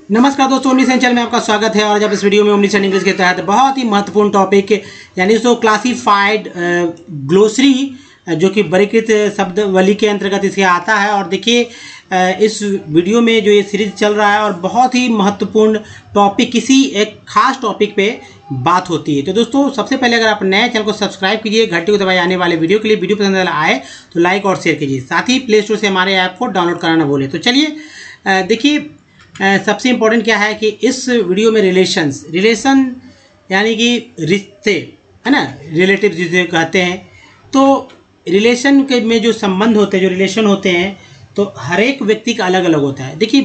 नमस्कार दोस्तों, omni channel में आपका स्वागत है। और जब इस वीडियो में ओमनी इंग्लिश के तहत बहुत ही महत्वपूर्ण टॉपिक यानी तो क्लासिफाइड ग्लोसरी जो कि वर्गीकृत शब्दावली के अंतर्गत इसे आता है। और देखिए इस वीडियो में जो ये सीरीज चल रहा है और बहुत ही महत्वपूर्ण टॉपिक, किसी एक खास टॉपिक पे बात होती है। तो दोस्तों सबसे पहले अगर आप नए चैनल को सब्सक्राइब कीजिए, घंटी को दबाए आने वाले वीडियो के लिए। वीडियो पसंद आए तो लाइक और शेयर कीजिए, साथ ही प्ले स्टोर से हमारे ऐप को डाउनलोड कराना ना भूलें। तो चलिए देखिए सबसे इम्पोर्टेंट क्या है कि इस वीडियो में रिलेशन यानी कि रिश्ते है ना, रिलेटिव जिसे कहते हैं। तो रिलेशन के में जो संबंध होते हैं, जो रिलेशन होते हैं, तो हर एक व्यक्ति का अलग अलग होता है। देखिए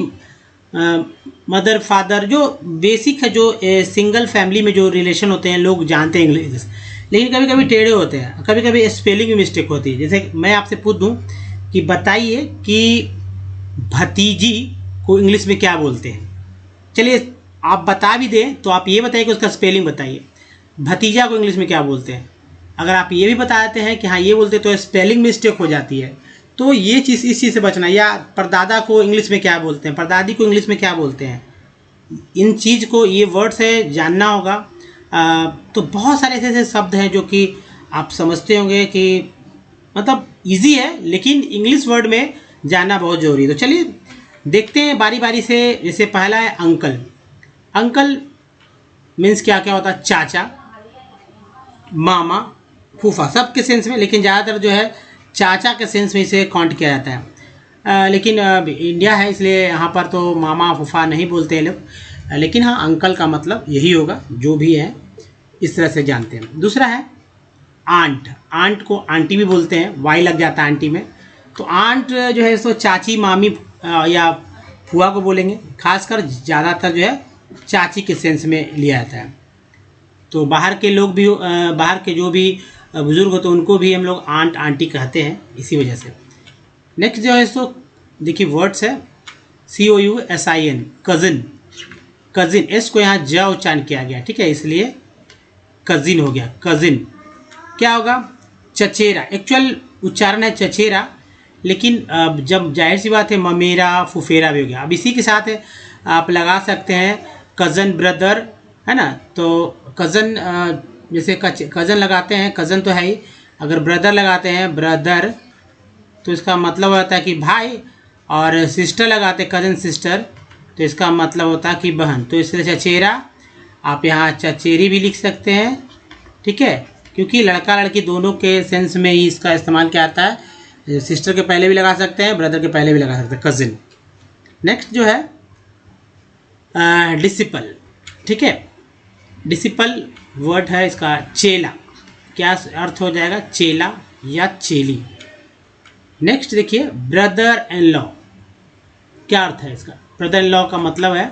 मदर फादर जो बेसिक है, जो सिंगल फैमिली में जो रिलेशन होते हैं लोग जानते हैं इंग्लिश, लेकिन कभी कभी टेढ़े होते हैं, कभी कभी स्पेलिंग में मिस्टेक होती है। जैसे मैं आपसे पूछ दूँ कि बताइए कि भतीजी को इंग्लिश में क्या बोलते हैं। चलिए आप बता भी दें तो आप ये बताइए कि उसका स्पेलिंग बताइए। भतीजा को इंग्लिश में क्या बोलते हैं? अगर आप ये भी बता देते हैं कि हाँ ये बोलते हैं तो स्पेलिंग मिस्टेक हो जाती है। तो ये चीज़, इस चीज़ से बचना। या परदादा को इंग्लिश में क्या बोलते हैं, परदादी को इंग्लिश में क्या बोलते हैं, इन चीज़ को, ये वर्ड से जानना होगा। तो बहुत सारे ऐसे शब्द हैं जो कि आप समझते होंगे कि मतलब ईजी है, लेकिन इंग्लिश वर्ड में जानना बहुत ज़रूरी है। तो चलिए देखते हैं बारी बारी से। जैसे पहला है अंकल। अंकल मीन्स क्या क्या होता है? चाचा, मामा, फूफा, सब के सेंस में, लेकिन ज़्यादातर जो है चाचा के सेंस में इसे काउंट किया जाता है। लेकिन इंडिया है इसलिए यहाँ पर तो मामा फूफा नहीं बोलते हैं लोग, लेकिन हाँ अंकल का मतलब यही होगा, जो भी है इस तरह से जानते हैं। दूसरा है आंट। आंट को आंटी भी बोलते हैं, वाई लग जाता है आंटी में। तो आंट जो है सो चाची, मामी या फुआ को बोलेंगे। खासकर ज़्यादातर जो है चाची के सेंस में लिया जाता है। तो बाहर के लोग भी, बाहर के जो भी बुजुर्ग होते हैं उनको भी हम लोग आंट आंटी कहते हैं, इसी वजह से। नेक्स्ट जो है सो देखिए वर्ड्स है COUSIN, कज़िन। कज़िन, एस को यहाँ ज उच्चारण किया गया, ठीक है, इसलिए कज़िन हो गया। कज़िन क्या होगा? चचेरा। एक्चुअल उच्चारण है चचेरा, लेकिन जब जाहिर सी बात है ममेरा, फुफेरा भी हो गया। अब इसी के साथ आप लगा सकते हैं कज़न, ब्रदर, है ना। तो कज़न, जैसे कज़न लगाते हैं, कज़न तो है ही। अगर ब्रदर लगाते हैं, ब्रदर, तो इसका मतलब होता है कि भाई। और सिस्टर लगाते हैं, कज़न सिस्टर, तो इसका मतलब होता है कि बहन। तो इसलिए चचेरा, आप यहाँ चचेरी भी लिख सकते हैं, ठीक है, क्योंकि लड़का लड़की दोनों के सेंस में ही इसका इस्तेमाल किया जाता है। सिस्टर के पहले भी लगा सकते हैं, ब्रदर के पहले भी लगा सकते हैं, कज़िन। नेक्स्ट जो है डिसिपल, ठीक है। डिसिपल वर्ड है इसका चेला। क्या अर्थ हो जाएगा? चेला या चेली। नेक्स्ट देखिए ब्रदर इन लॉ। क्या अर्थ है इसका? ब्रदर इन लॉ का मतलब है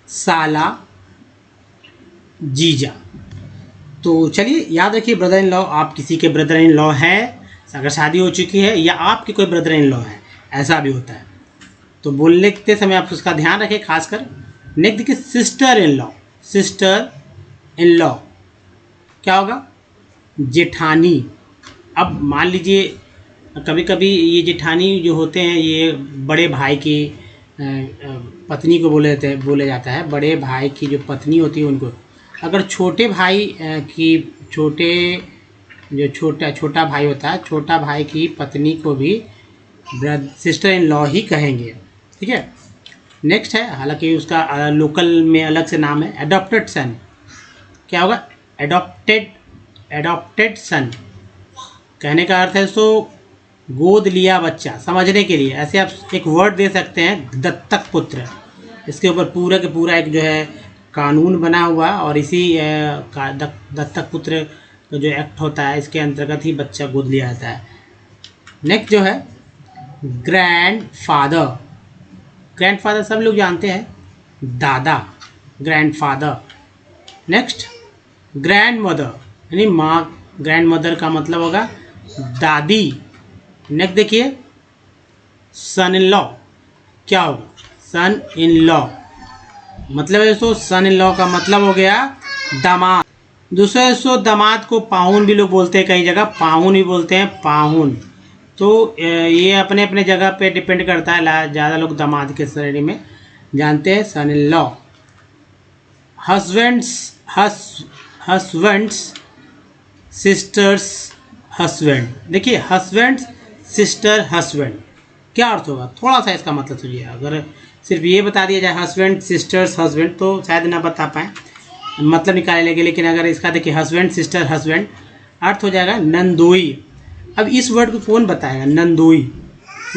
साला, जीजा। तो चलिए याद रखिए, ब्रदर इन लॉ, आप किसी के ब्रदर इन लॉ हैं, अगर शादी हो चुकी है, या आपके कोई ब्रदर इन लॉ है, ऐसा भी होता है। तो बोलने के समय आप उसका ध्यान रखें खासकर। नेक्स्ट देखिए sister in law. Sister in law क्या होगा? जेठानी। अब मान लीजिए कभी कभी ये जेठानी जो होते हैं, ये बड़े भाई की पत्नी को बोले जाता है। बड़े भाई की जो पत्नी होती है उनको। अगर छोटे भाई की, छोटा भाई होता है, छोटा भाई की पत्नी को भी सिस्टर इन लॉ ही कहेंगे, ठीक है। नेक्स्ट है, हालांकि उसका लोकल में अलग से नाम है, एडॉप्टेड सन। क्या होगा? एडॉप्टेड सन कहने का अर्थ है सो गोद लिया बच्चा। समझने के लिए ऐसे आप एक वर्ड दे सकते हैं, दत्तक पुत्र। इसके ऊपर पूरा के पूरा एक जो है कानून बना हुआ, और इसी का दत्तक पुत्र का जो एक्ट होता है, इसके अंतर्गत ही बच्चा गोद लिया जाता है। नेक्स्ट जो है ग्रैंडफादर। ग्रैंडफादर सब लोग जानते हैं, दादा, ग्रैंडफादर। नेक्स्ट ग्रैंडमदर यानी माँ। ग्रैंडमदर का मतलब होगा दादी। नेक्स्ट देखिए सन इन लॉ। क्या होगा? सन इन लॉ मतलब है सो, सन इन लॉ का मतलब हो गया दामाद। दूसरा सो दामाद को पाहुन भी लोग बोलते हैं, कई जगह पाहुन भी बोलते हैं, पाहुन। तो ये अपने अपने जगह पे डिपेंड करता है। ज़्यादा लोग दामाद के श्रेणी में जानते हैं। Son in law, husbands, sisters, husband. देखिए हस्बैंड, सिस्टर, हस्बैंड क्या अर्थ होगा, थोड़ा सा इसका मतलब सुनिए। अगर सिर्फ ये बता दिया जाए हस्बैंड, सिस्टर्स, हस्बैंड तो शायद ना बता पाएँ, मतलब निकालने लगे। लेकिन अगर इसका देखिए हस्बैंड, सिस्टर, हस्बैंड अर्थ हो जाएगा नंदोई। अब इस वर्ड को कौन बताएगा, नंदोई।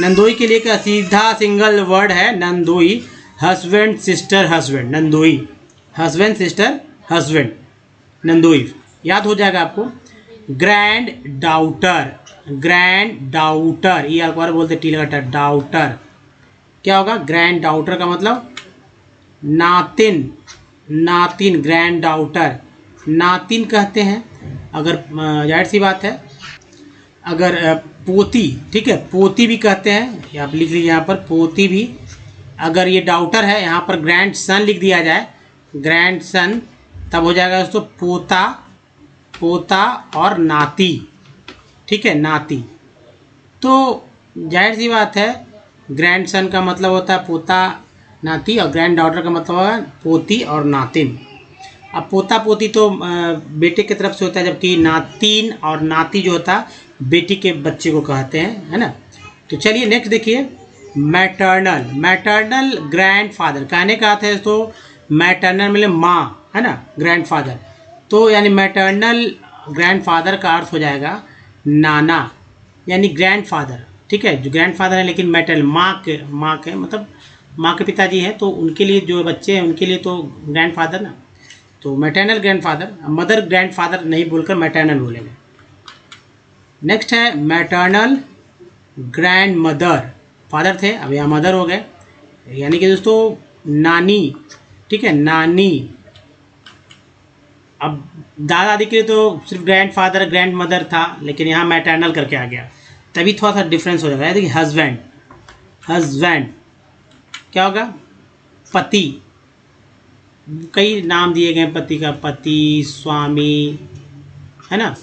नंदोई के लिए का सीधा सिंगल वर्ड है नंदोई, हस्बैंड, सिस्टर, हस्बैंड, नंदोई, हस्बैंड, सिस्टर, हस्बैंड, नंदोई। याद हो जाएगा आपको। ग्रैंड डाउटर, ग्रैंड डाउटर, ये एक बार बोलते टी लगाटर, डाउटर क्या होगा, ग्रैंड डाउटर का मतलब नातिन, नातिन, ग्रैंड डाउटर नातिन कहते हैं। अगर जाहिर सी बात है, अगर पोती, ठीक है, पोती भी कहते हैं, आप लिख लीजिए यहाँ पर पोती भी। अगर ये डाउटर है, यहाँ पर ग्रैंड सन लिख दिया जाए, ग्रैंड सन, तब हो जाएगा दोस्तों पोता, पोता और नाती, ठीक है, नाती। तो जाहिर सी बात है ग्रैंड सन का मतलब होता है पोता, नाती, और ग्रैंड डॉटर का मतलब है पोती और नातिन। अब पोता पोती तो बेटे की तरफ से होता है, जबकि नातिन और नाती जो होता है बेटी के बच्चे को कहते हैं, है ना। तो चलिए नेक्स्ट देखिए, मैटरनल, मैटरनल ग्रैंडफादर कहने का अर्थ है तो मैटरनल मतलब माँ, है ना, ग्रैंडफादर। तो यानी मैटरनल ग्रैंडफादर का अर्थ हो जाएगा नाना, यानी ग्रैंडफादर, ठीक है, जो ग्रैंडफादर है लेकिन मैटरनल माँ के मतलब माँ के पिताजी हैं, तो उनके लिए जो बच्चे हैं उनके लिए तो ग्रैंडफादर ना, तो मैटरनल ग्रैंडफादर। मदर ग्रैंडफादर नहीं बोलकर मैटरनल बोलेंगे। नेक्स्ट है मैटरनल ग्रैंड मदर, फादर थे अब यहाँ मदर हो गए, यानी कि दोस्तों नानी, ठीक है, नानी। अब दादा दादी के लिए तो सिर्फ ग्रैंडफादर ग्रैंड मदर था, लेकिन यहाँ मैटरनल करके आ गया, तभी थोड़ा सा डिफरेंस हो जाएगा। देखिए हस्बैंड, हस्बैंड क्या होगा, पति, कई नाम दिए गए पति का, पति, स्वामी, है ना,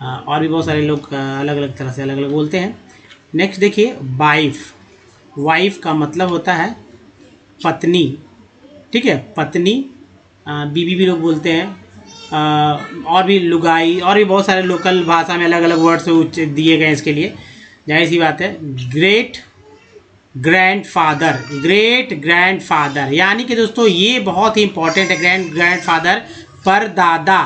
और भी बहुत सारे लोग अलग अलग तरह से अलग अलग बोलते हैं। नेक्स्ट देखिए वाइफ, वाइफ का मतलब होता है पत्नी, ठीक है, पत्नी, बीवी भी लोग बोलते हैं, और भी लुगाई, और भी बहुत सारे लोकल भाषा में अलग अलग वर्ड्स दिए गए इसके लिए, जाहिर सी बात है। ग्रेट ग्रैंडफादर, ग्रेट ग्रैंडफादर, यानी कि दोस्तों ये बहुत ही इंपॉर्टेंट है, ग्रैंडफादर, परदादा।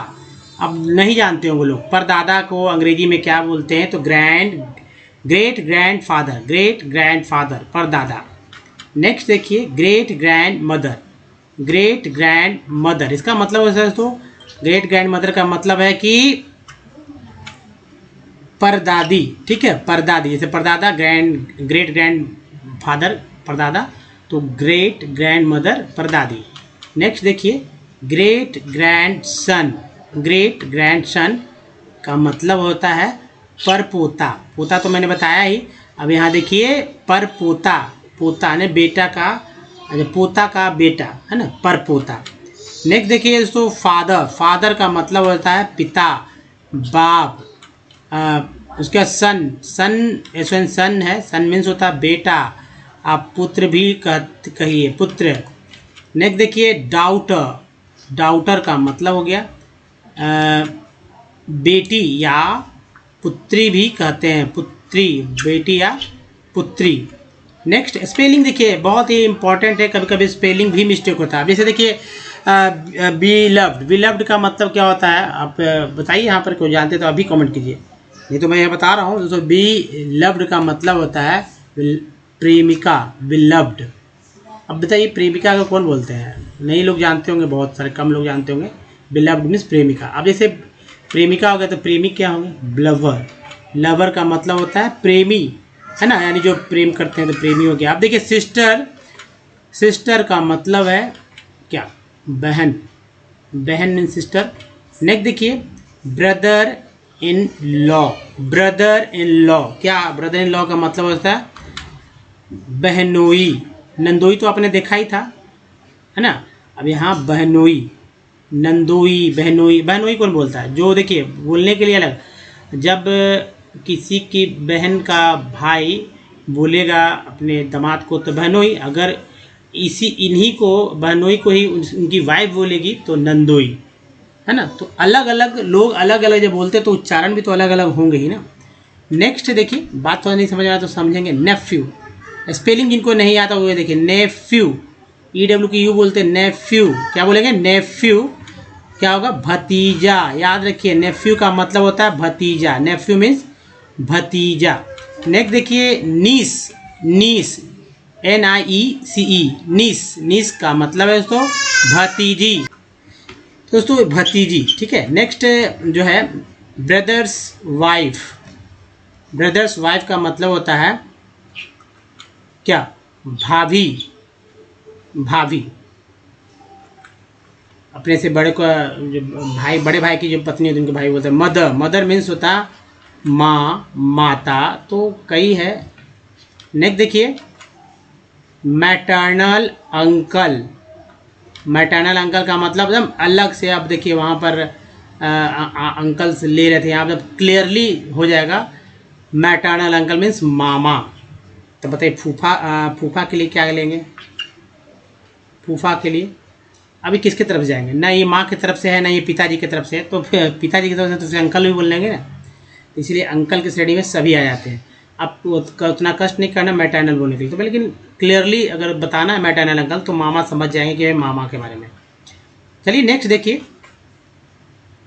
अब नहीं जानते होंगे लोग परदादा को अंग्रेजी में क्या बोलते हैं, तो ग्रेट ग्रैंडफादर, ग्रेट ग्रैंडफादर, परदादा। नेक्स्ट देखिए great grand mother, great grand mother, इसका मतलब है दोस्तों, ग्रेट ग्रैंड मदर का मतलब है कि परदादी, ठीक है, परदादी, जैसे परदादा ग्रेट ग्रैंड फादर परदादा, तो ग्रेट ग्रैंड मदर परदादी। नेक्स्ट देखिए great grand son, great grand son का मतलब होता है परपोता, पोता तो मैंने बताया ही। अब यहाँ देखिए परपोता, पोता ने बेटा का, पोता का बेटा, है ना, परपोता। नेक्स्ट देखिए दोस्तों फादर, फादर का मतलब होता है पिता, बाप, उसका सन, सन सन है, सन मीन्स होता है बेटा, आप पुत्र भी कहिए, पुत्र। नेक्स्ट देखिए डाउटर, डाउटर का मतलब हो गया बेटी या पुत्री भी कहते हैं, पुत्री, बेटी या पुत्री। नेक्स्ट स्पेलिंग देखिए बहुत ही इंपॉर्टेंट है, कभी कभी स्पेलिंग भी मिस्टेक होता है। जैसे देखिए बिलव्ड, बिलव्ड का मतलब क्या होता है, आप बताइए, यहाँ पर कोई जानते तो अभी कमेंट कीजिए, नहीं तो मैं यहाँ बता रहा हूँ दोस्तों। बिलव्ड का मतलब होता है प्रेमिका, बिलव्ड। अब बताइए प्रेमिका को कौन बोलते हैं, नई लोग जानते होंगे, बहुत सारे कम लोग जानते होंगे। बिलव्ड मीन्स प्रेमिका। अब जैसे प्रेमिका हो गया तो प्रेमिक क्या होंगे, लवर, लवर का मतलब होता है प्रेमी, है ना, यानी जो प्रेम करते हैं तो प्रेमी हो गया। अब देखिए सिस्टर, सिस्टर का मतलब है क्या, बहन, बहन मीन्स सिस्टर। नेक्स्ट देखिए brother in law, brother in law, क्या, ब्रदर इन लॉ का मतलब होता है बहनोई, नंदोई तो आपने देखा ही था, है ना। अब यहाँ बहनोई, नंदोई, बहनोई, बहनोई कौन बोलता है, जो देखिए बोलने के लिए अलग, जब किसी की बहन का भाई बोलेगा अपने दामाद को तो बहनोई, अगर इन्हीं को बहनोई को ही उनकी वाइफ बोलेगी तो नंदोई, है ना। तो अलग अलग लोग अलग अलग जब बोलते तो उच्चारण भी तो अलग अलग होंगे ही ना। नेक्स्ट देखिए, बात थोड़ा नहीं समझ आया तो समझेंगे। नेफ्यू, स्पेलिंग जिनको नहीं आता वो देखिए, नेफ्यू, EW बोलते हैं, नेफ्यू क्या बोलेंगे, नेफ्यू क्या होगा, भतीजा। याद रखिए नेफ्यू का मतलब होता है भतीजा, नेफ्यू मीन्स भतीजा। नेक्स्ट देखिए, नीस, नीस NIECE, नीस, नीस का मतलब है दोस्तों भतीजी, दोस्तों भतीजी, ठीक है। नेक्स्ट जो है ब्रदर्स वाइफ, ब्रदर्स वाइफ का मतलब होता है क्या, भाभी, भाभी। अपने से बड़े को जो भाई, बड़े भाई की जो पत्नी होती है उनके भाई बोलते हैं मदर, मदर मीन्स होता है माँ, माता, तो कई है। नेक्स्ट देखिए, मैटरनल अंकल, मैटरनल अंकल का मतलब एकदम अलग से, आप देखिए वहाँ पर अंकल्स ले रहे थे, यहाँ पर क्लियरली हो जाएगा मैटरनल अंकल मीन्स मामा। तो बताइए फूफा, फूफा के लिए क्या लेंगे, फूफा के लिए अभी किसकी तरफ जाएंगे, ना ये माँ की तरफ से है ना ये पिताजी की तरफ से है, तो पिताजी की तरफ से तो फिर अंकल भी बोल लेंगे ना, तो इसलिए अंकल की श्रेणी में सभी आ जाते हैं। आपको उतना कष्ट नहीं करना मैटरनल बोलने के लिए, तो लेकिन क्लियरली अगर बताना है मैटरनल अंकल तो मामा समझ जाएंगे कि मामा के बारे में। चलिए नेक्स्ट देखिए,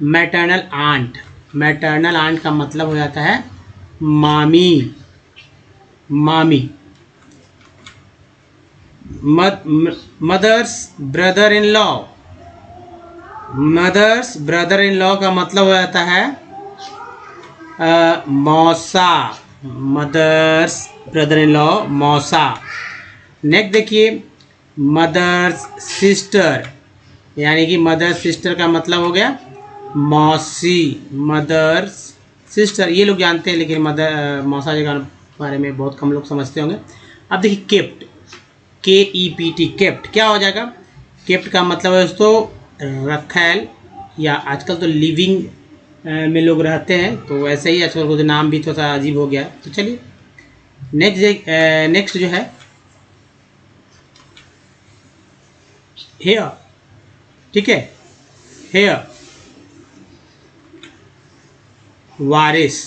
मैटरनल आंट, मैटरनल आंट का मतलब हो जाता है मामी, मामी। Mother's brother in law, mother's brother in law का मतलब हो जाता है मौसा, मदर्स ब्रदर इन लॉ मौसा। नेक्स्ट देखिए, मदर्स सिस्टर, यानी कि मदर्स सिस्टर का मतलब हो गया मौसी, मदर्स सिस्टर ये लोग जानते हैं, लेकिन मदर मौसा जी के बारे में बहुत कम लोग समझते होंगे। अब देखिए केप्ट, KEPT, केप्ट क्या हो जाएगा, केप्ट का मतलब है दोस्तों रखैल, या आजकल तो लिविंग में लोग रहते हैं, तो वैसे ही आजकल को नाम भी थोड़ा अजीब हो गया। तो चलिए नेक्स्ट जो है हेयर, ठीक है, हेयर, वारिस,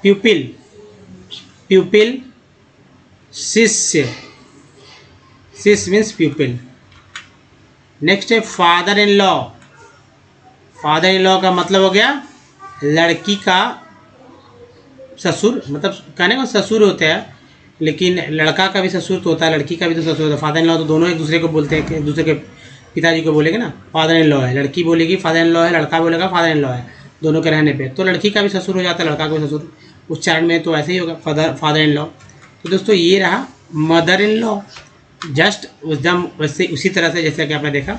प्यूपिल, प्यूपिल, शिष्य, शिष्य मीन्स प्यूपिल। नेक्स्ट है father in law, father in law का मतलब हो गया लड़की का ससुर, मतलब कहने को ससुर होता है, लेकिन लड़का का भी ससुर तो होता है, लड़की का भी तो ससुर होता है। फादर इन लॉ तो दोनों एक दूसरे को बोलते हैं, एक दूसरे के पिताजी को बोलेंगे ना, फादर इन लॉ है, लड़की बोलेगी फादर इन लॉ है, लड़का बोलेगा फादर इन लॉ है, दोनों के रहने पे तो लड़की का भी ससुर हो जाता है, लड़का का भी ससुर, उच्चारण में तो ऐसे ही होगा फादर इन लॉ। तो दोस्तों ये रहा मदर इन लॉ, जस्ट एकदम वैसे उसी तरह से जैसे कि आपने देखा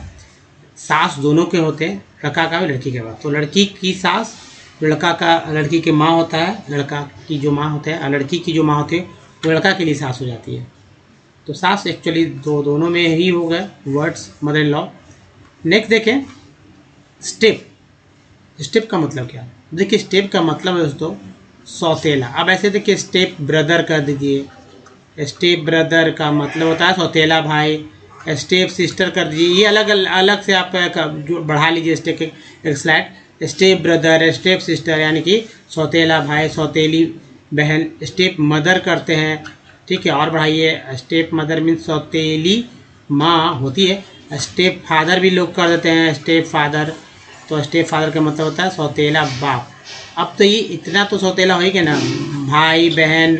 सास दोनों के होते हैं, लड़का का भी लड़की के बाद, तो लड़की की सास लड़का का, लड़की के माँ होता है, लड़का की जो माँ होता है, लड़की की जो माँ होती है वो लड़का के लिए सास हो जाती है। तो सास एक्चुअली दोनों में ही हो गए words mother in law. Next देखें स्टेप, स्टेप का मतलब क्या, देखिए स्टेप का मतलब है दोस्तों सौतेला। अब ऐसे देखिए स्टेप ब्रदर कर दीजिए, स्टेप ब्रदर का मतलब होता है सौतेला भाई, स्टेप सिस्टर कर दीजिए, ये अलग अलग से आप जो बढ़ा लीजिए स्टेप के एक slide. Step brother, step sister यानी कि सौतेला भाई, सौतेली बहन, स्टेप मदर करते हैं, ठीक है, और बढ़ाइए स्टेप मदर मीन्स सौतेली माँ होती है। स्टेप फादर भी लोग कर देते हैं, स्टेप फादर, तो स्टेप फादर का मतलब होता है सौतेला बाप। अब तो ये इतना तो सौतेला हो ही गया ना, भाई बहन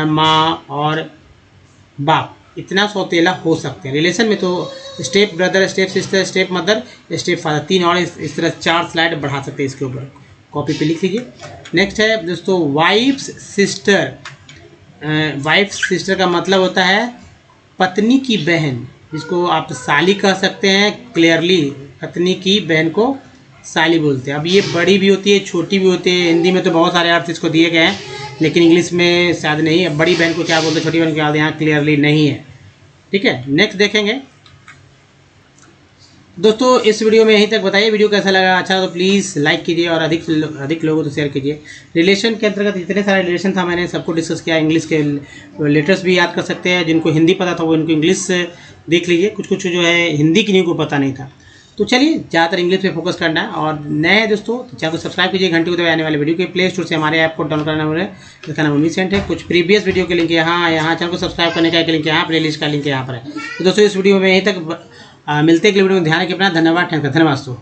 माँ और बाप, इतना सौतेला हो सकते हैं रिलेशन में। तो step brother, step sister, step mother, step father, तीन और इस तरह 4 स्लाइड बढ़ा सकते हैं इसके ऊपर, कॉपी पे लिख लीजिए। नेक्स्ट है दोस्तों वाइफ्स सिस्टर, वाइफ सिस्टर का मतलब होता है पत्नी की बहन, जिसको आप साली कह सकते हैं, क्लियरली पत्नी की बहन को साली बोलते हैं। अब ये बड़ी भी होती है, छोटी भी होती है, हिंदी में तो बहुत सारे अर्थ इसको दिए गए हैं, लेकिन इंग्लिश में शायद नहीं है। बड़ी बहन को क्या बोलते हैं, छोटी बहन को क्या बोलते हैं, यहाँ क्लियरली नहीं है, ठीक है। नेक्स्ट देखेंगे दोस्तों इस वीडियो में यहीं तक बताइए, वीडियो कैसा लगा, अच्छा तो प्लीज़ लाइक कीजिए और अधिक लोगों को शेयर कीजिए। रिलेशन के अंतर्गत जितने सारे रिलेशन था मैंने सबको डिस्कस किया। इंग्लिश के लेटर्स भी याद कर सकते हैं, जिनको हिंदी पता था वो इनको इंग्लिश देख लीजिए, कुछ जो है हिंदी की को पता नहीं था। तो चलिए ज़्यादातर इंग्लिश पे फोकस करना है। और नए दोस्तों तो चैनल को सब्सक्राइब कीजिए, घंटे को दबाए आने वाले वीडियो के प्ले स्टोर से हमारे ऐप को डाउनलोड करना है, जिसका नाम उम्मीसेंट है। कुछ प्रीवियस वीडियो के लिंक यहाँ चैनल को सब्सक्राइब करने का एक लिंक यहाँ, प्ले लिस्ट का लिंक यहाँ पर है। तो दोस्तों इस वीडियो में यहीं तक मिलते हैं अगले वीडियो में। ध्यान रखिए अपना। धन्यवाद दोस्तों।